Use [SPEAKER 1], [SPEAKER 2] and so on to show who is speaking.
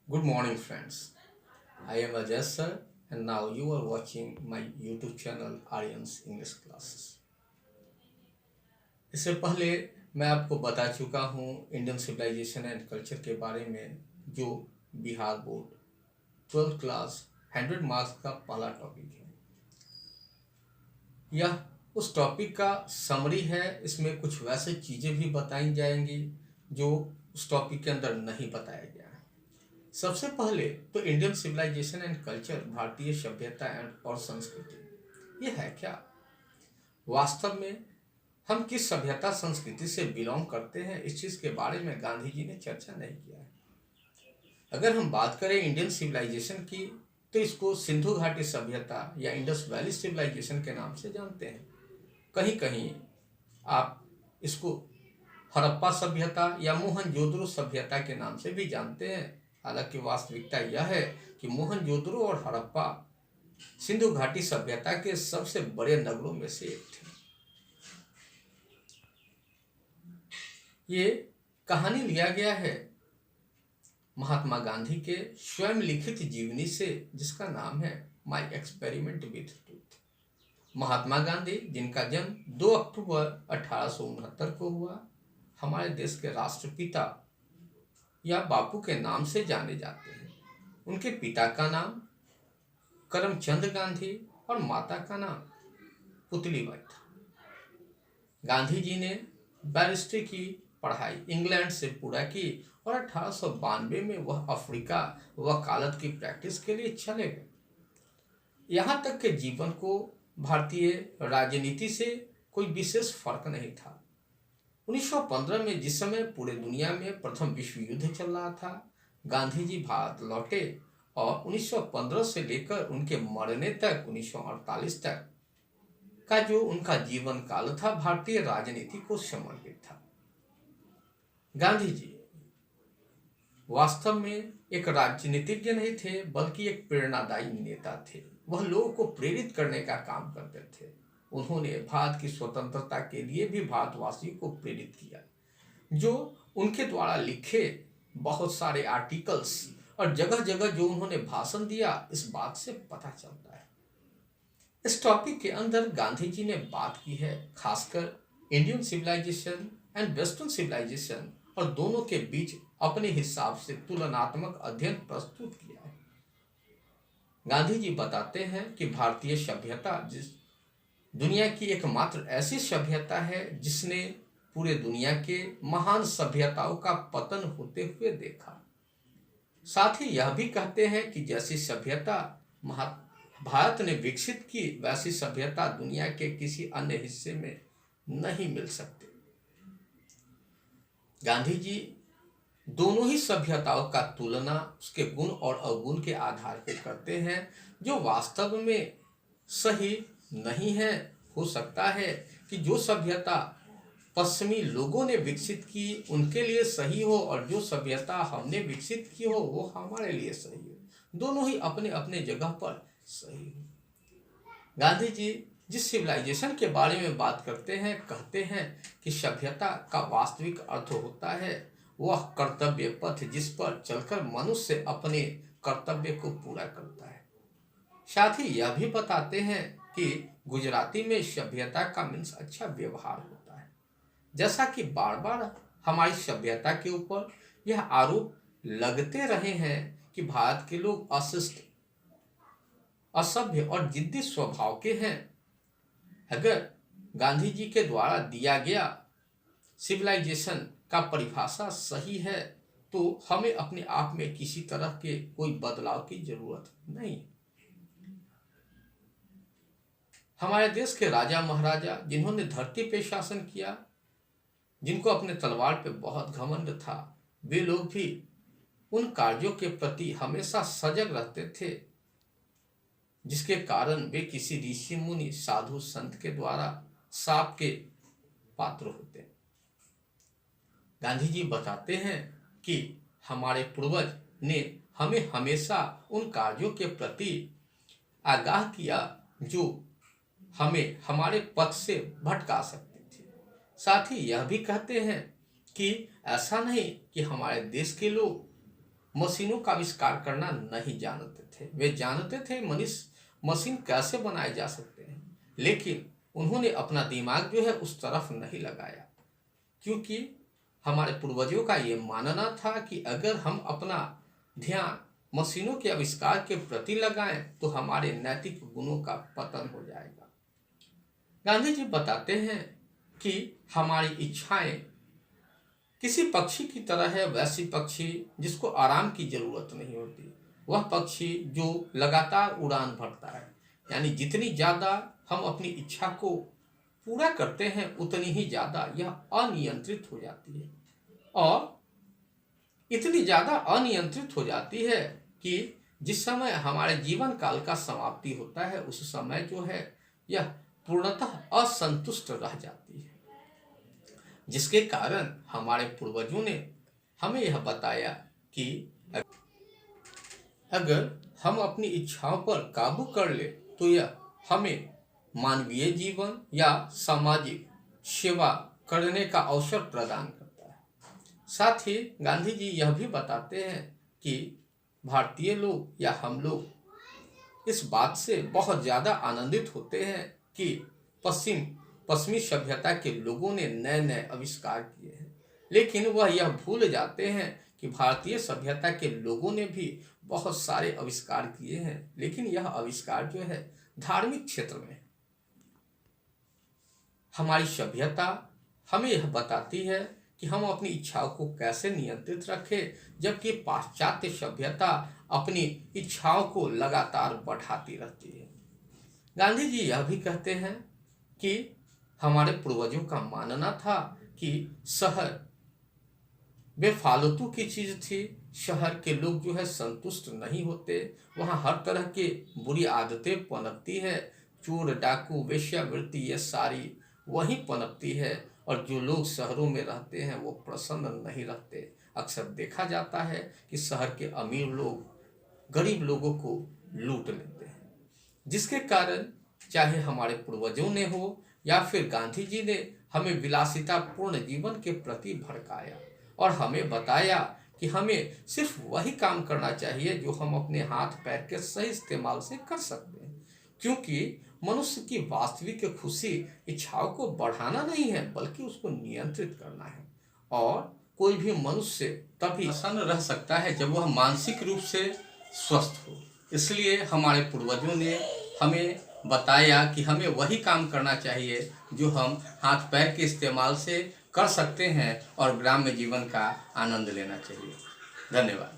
[SPEAKER 1] Good morning, friends. I am Ajay sir, and now you are watching my YouTube channel Aryan's English Classes. इससे पहले मैं आपको बता चुका हूँ इंडियन सिविलाइजेशन एंड कल्चर के बारे में, जो Bihar board 12th class 100 marks का पहला टॉपिक है। यह उस टॉपिक का समरी है। इसमें कुछ वैसे चीज़ें भी बताई जाएंगी जो उस टॉपिक के अंदर नहीं बताया गया है। सबसे पहले तो इंडियन सिविलाइजेशन एंड कल्चर, भारतीय सभ्यता एंड और संस्कृति, ये है क्या? वास्तव में हम किस सभ्यता संस्कृति से बिलोंग करते हैं, इस चीज़ के बारे में गांधी जी ने चर्चा नहीं किया है। अगर हम बात करें इंडियन सिविलाइजेशन की, तो इसको सिंधु घाटी सभ्यता या इंडस वैली सिविलाइजेशन के नाम से जानते हैं। कहीं कहीं आप इसको हड़प्पा सभ्यता या मोहनजोदड़ो सभ्यता के नाम से भी जानते हैं। हालांकि वास्तविकता यह है कि मोहनजोदड़ो और हड़प्पा सिंधु घाटी सभ्यता के सबसे बड़े नगरों में से एक थे। ये कहानी लिया गया है महात्मा गांधी के स्वयं लिखित जीवनी से, जिसका नाम है my experiment with truth. Mahatma Gandhi, जिनका जन्म 2 अक्टूबर 1869 को हुआ, हमारे देश के राष्ट्रपिता या बापू के नाम से जाने जाते हैं। उनके पिता का नाम करमचंद गांधी और माता का नाम पुतलीबाई था। गांधी जी ने बैरिस्ट्री की पढ़ाई इंग्लैंड से पूरा की और 1892 में वह अफ्रीका वकालत की प्रैक्टिस के लिए चले गए। यहाँ तक के जीवन को भारतीय राजनीति से कोई विशेष फर्क नहीं था। 1915 में, जिस समय पूरे दुनिया में प्रथम विश्व युद्ध चल रहा था, गांधी जी भारत लौटे और 1915 से लेकर उनके मरने तक 1948 तक का जो उनका जीवन काल था, भारतीय राजनीति को समर्पित था। गांधी जी वास्तव में एक राजनीतिज्ञ नहीं थे, बल्कि एक प्रेरणादायी नेता थे। वह लोगों को प्रेरित करने का काम करते थे। उन्होंने भारत की स्वतंत्रता के लिए भी भारतवासियों को प्रेरित किया। जो उनके द्वारा लिखे बहुत सारे आर्टिकल्स और जगह जगह जो उन्होंने भाषण दिया, इस बात से पता चलता है। इस टॉपिक के अंदर गांधी जी ने बात की है खासकर Indian civilisation and western civilisation, और दोनों के बीच अपने हिसाब से तुलनात्मक अध्ययन प्रस्तुत किया है। गांधी जी बताते हैं कि भारतीय सभ्यता जिस दुनिया की एकमात्र ऐसी सभ्यता है जिसने पूरे दुनिया के महान सभ्यताओं का पतन होते हुए देखा। साथ ही यह भी कहते हैं कि जैसी सभ्यता भारत ने विकसित की, वैसी सभ्यता दुनिया के किसी अन्य हिस्से में नहीं मिल सकती। गांधी जी दोनों ही सभ्यताओं का तुलना उसके गुण और अवगुण के आधार पर करते हैं, जो वास्तव में सही नहीं है। हो सकता है कि जो सभ्यता पश्चिमी लोगों ने विकसित की उनके लिए सही हो, और जो सभ्यता हमने विकसित की हो वो हमारे लिए सही हो। दोनों ही अपने अपने जगह पर सही हो। गांधी जी जिस सिविलाइजेशन के बारे में बात करते हैं, कहते हैं कि सभ्यता का वास्तविक अर्थ होता है वह कर्तव्य पथ जिस पर चलकर मनुष्य अपने कर्तव्य को पूरा करता है। साथ ही यह भी बताते हैं कि गुजराती में सभ्यता का मीन्स अच्छा व्यवहार होता है। जैसा कि बार बार हमारी सभ्यता के ऊपर यह आरोप लगते रहे हैं कि भारत के लोग अशिष्ट, असभ्य और जिद्दी स्वभाव के हैं। अगर गांधी जी के द्वारा दिया गया सिविलाइजेशन का परिभाषा सही है, तो हमें अपने आप में किसी तरह के कोई बदलाव की जरूरत नहीं। हमारे देश के राजा महाराजा जिन्होंने धरती पे शासन किया, जिनको अपने तलवार पे बहुत घमंड था, वे लोग भी उन कार्यों के प्रति हमेशा सजग रहते थे, जिसके कारण वे किसी ऋषि मुनि साधु संत के द्वारा शाप के पात्र होते। गांधी जी बताते हैं कि हमारे पूर्वज ने हमें हमेशा उन कार्यों के प्रति आगाह किया जो हमें हमारे पथ से भटका सकते थे। साथ ही यह भी कहते हैं कि ऐसा नहीं कि हमारे देश के लोग मशीनों का आविष्कार करना नहीं जानते थे। वे जानते थे मशीन कैसे बनाए जा सकते हैं, लेकिन उन्होंने अपना दिमाग जो है उस तरफ नहीं लगाया, क्योंकि हमारे पूर्वजों का ये मानना था कि अगर हम अपना ध्यान मशीनों के आविष्कार के प्रति लगाएं तो हमारे नैतिक गुणों का पतन हो जाएगा। गांधी जी बताते हैं कि हमारी इच्छाएं किसी पक्षी की तरह है, वैसी पक्षी जिसको आराम की जरूरत नहीं होती, वह पक्षी जो लगातार उड़ान भरता है। यानी जितनी ज़्यादा हम अपनी इच्छा को पूरा करते हैं उतनी ही ज़्यादा यह अनियंत्रित हो जाती है, और इतनी ज़्यादा अनियंत्रित हो जाती है कि जिस समय हमारे जीवन काल का समाप्ति होता है उस समय जो है यह पूर्णतः असंतुष्ट रह जाती है। जिसके कारण हमारे पूर्वजों ने हमें यह बताया कि अगर हम अपनी इच्छाओं पर काबू कर ले तो यह हमें मानवीय जीवन या सामाजिक सेवा करने का अवसर प्रदान करता है। साथ ही गांधी जी यह भी बताते हैं कि भारतीय लोग या हम लोग इस बात से बहुत ज़्यादा आनंदित होते हैं कि पश्चिमी सभ्यता के लोगों ने नए नए आविष्कार किए हैं, लेकिन वह यह भूल जाते हैं कि भारतीय सभ्यता के लोगों ने भी बहुत सारे आविष्कार किए हैं, लेकिन यह आविष्कार जो है धार्मिक क्षेत्र में। हमारी सभ्यता हमें यह बताती है कि हम अपनी इच्छाओं को कैसे नियंत्रित रखें, जबकि पाश्चात्य सभ्यता अपनी इच्छाओं को लगातार बढ़ाती रहती है। गांधी जी यह भी कहते हैं कि हमारे पूर्वजों का मानना था कि शहर बेफालतू की चीज थी, शहर के लोग जो है संतुष्ट नहीं होते, वहाँ हर तरह की बुरी आदतें पनपती है, चोर डाकू वेश्यावृत्ति ये सारी वहीं पनपती है, और जो लोग शहरों में रहते हैं वो प्रसन्न नहीं रहते। अक्सर देखा जाता है कि शहर के अमीर लोग गरीब लोगों को लूट लेते हैं, जिसके कारण चाहे हमारे पूर्वजों ने हो या फिर गांधी जी ने हमें विलासितापूर्ण जीवन के प्रति भड़काया और हमें बताया कि हमें सिर्फ वही काम करना चाहिए जो हम अपने हाथ पैर के सही इस्तेमाल से कर सकते हैं, क्योंकि मनुष्य की वास्तविक खुशी इच्छाओं को बढ़ाना नहीं है बल्कि उसको नियंत्रित करना है। और कोई भी मनुष्य तभी प्रसन्न रह सकता है जब वह मानसिक रूप से स्वस्थ हो। इसलिए हमारे पूर्वजों ने हमें बताया कि हमें वही काम करना चाहिए जो हम हाथ पैर के इस्तेमाल से कर सकते हैं और ग्राम्य जीवन का आनंद लेना चाहिए। धन्यवाद।